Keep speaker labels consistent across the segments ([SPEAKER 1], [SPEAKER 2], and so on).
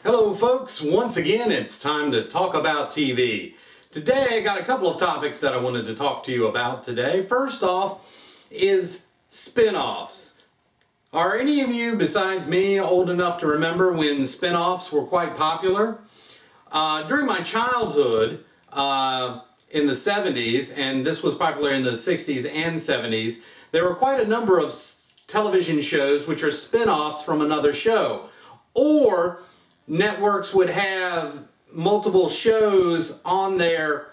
[SPEAKER 1] Hello folks, once again it's time to talk about TV. Today I got a couple of topics that I wanted to talk to you about today. First off is spin-offs. Are any of you besides me old enough to remember when spin-offs were quite popular? During my childhood in the 70s, and this was popular in the 60s and 70s, there were quite a number of television shows which are spin-offs from another show. Or networks would have multiple shows on their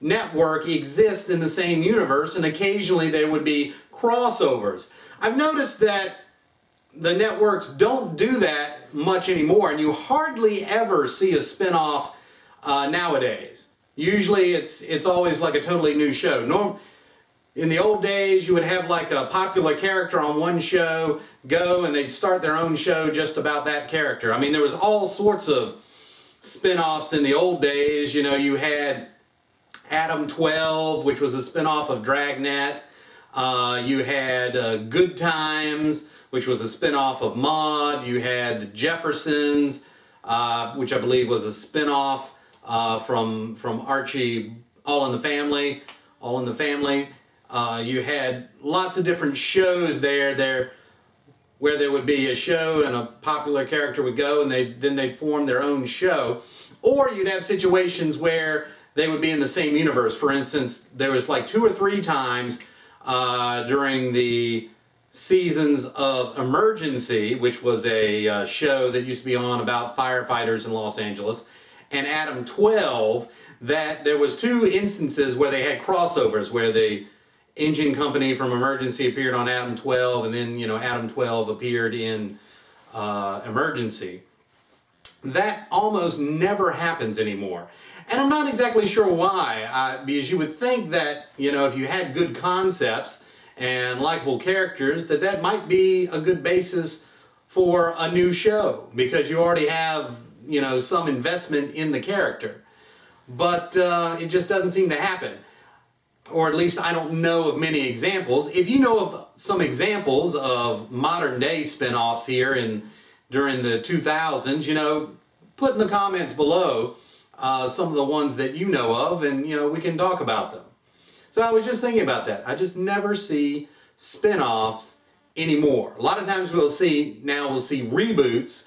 [SPEAKER 1] network exist in the same universe, and occasionally there would be crossovers. I've noticed that the networks don't do that much anymore, and you hardly ever see a spin-off nowadays. Usually it's always like a totally new show. In the old days, you would have like a popular character on one show go and they'd start their own show just about that character. I mean, there was all sorts of spin-offs in the old days. You know, you had Adam 12, which was a spin-off of Dragnet. You had Good Times, which was a spin-off of Maude. You had The Jeffersons, which I believe was a spin-off from Archie, All in the Family. You had lots of different shows there where there would be a show and a popular character would go and then they'd form their own show. Or you'd have situations where they would be in the same universe. For instance, there was like 2 or 3 times during the seasons of Emergency, which was a show that used to be on about firefighters in Los Angeles, and Adam 12, that there was 2 instances where they had crossovers, where the engine company from Emergency appeared on Adam 12, and then, Adam 12 appeared in Emergency. That almost never happens anymore. And I'm not exactly sure why, because you would think that, if you had good concepts and likable characters, that might be a good basis for a new show, because you already have, some investment in the character. But it just doesn't seem to happen. Or at least I don't know of many examples. If you know of some examples of modern day spin-offs here during the 2000s, put in the comments below some of the ones that you know of, and we can talk about them. So I was just thinking about that. I just never see spin-offs anymore. A lot of times we'll see reboots,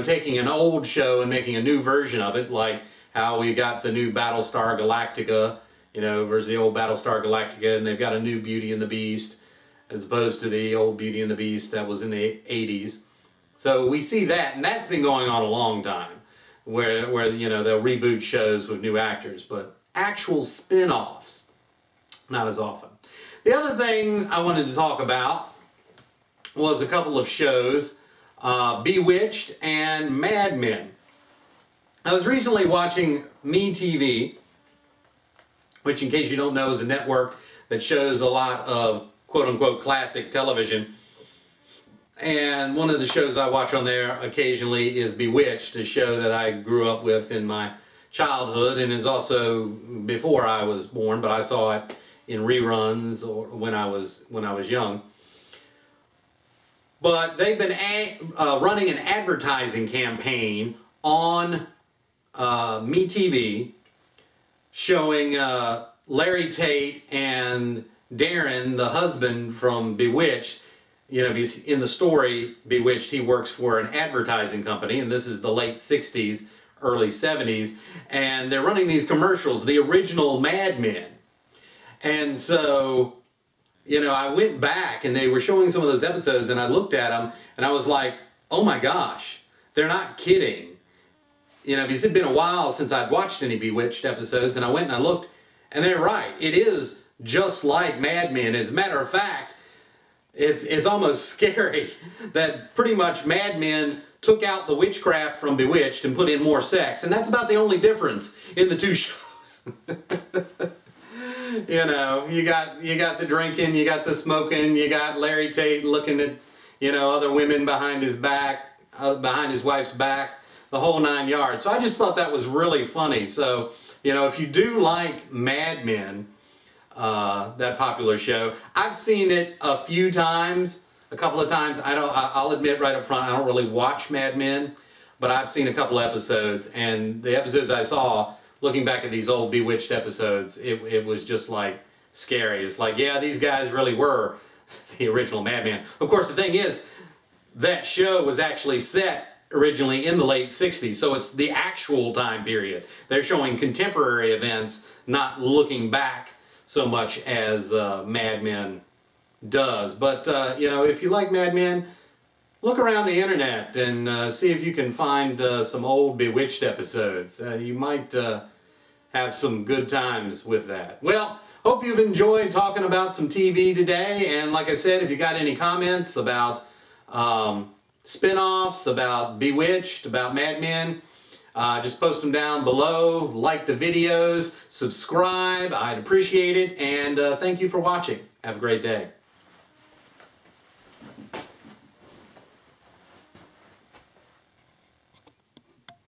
[SPEAKER 1] taking an old show and making a new version of it, like how we got the new Battlestar Galactica, versus the old Battlestar Galactica, and they've got a new Beauty and the Beast, as opposed to the old Beauty and the Beast that was in the 80s. So we see that, and that's been going on a long time, where they'll reboot shows with new actors, but actual spin-offs, not as often. The other thing I wanted to talk about was a couple of shows, Bewitched and Madmen. I was recently watching MeTV, which, in case you don't know, is a network that shows a lot of quote-unquote classic television. And one of the shows I watch on there occasionally is Bewitched, a show that I grew up with in my childhood, and is also before I was born, but I saw it in reruns or when I was young. But they've been running an advertising campaign on MeTV, showing Larry Tate and Darren, the husband from Bewitched. He's in the story Bewitched, he works for an advertising company, and this is the late 60s, early 70s, and they're running these commercials, the original Madmen. And so, I went back and they were showing some of those episodes, and I looked at them and I was like, oh my gosh, they're not kidding. Because it'd been a while since I'd watched any Bewitched episodes, and I went and I looked, and they're right. It is just like Mad Men. As a matter of fact, it's almost scary that pretty much Mad Men took out the witchcraft from Bewitched and put in more sex, and that's about the only difference in the 2 shows. You got the drinking, you got the smoking, you got Larry Tate looking at, other women behind his back, behind his wife's back, the whole 9 yards. So I just thought that was really funny. So, if you do like Mad Men, that popular show, I've seen it a couple of times. I'll admit right up front, I don't really watch Mad Men, but I've seen a couple episodes, and the episodes I saw, looking back at these old Bewitched episodes, it was just like scary. It's like, yeah, these guys really were the original Madmen. Of course, the thing is, that show was actually set originally in the late 60s, so it's the actual time period. They're showing contemporary events, not looking back so much as Mad Men does. But, you know, if you like Mad Men, look around the internet and see if you can find some old Bewitched episodes. You might have some good times with that. Well, hope you've enjoyed talking about some TV today, and like I said, if you got any comments about spin-offs, about Bewitched, about Mad Men, just post them down below, like the videos, subscribe, I'd appreciate it, and thank you for watching. Have a great day.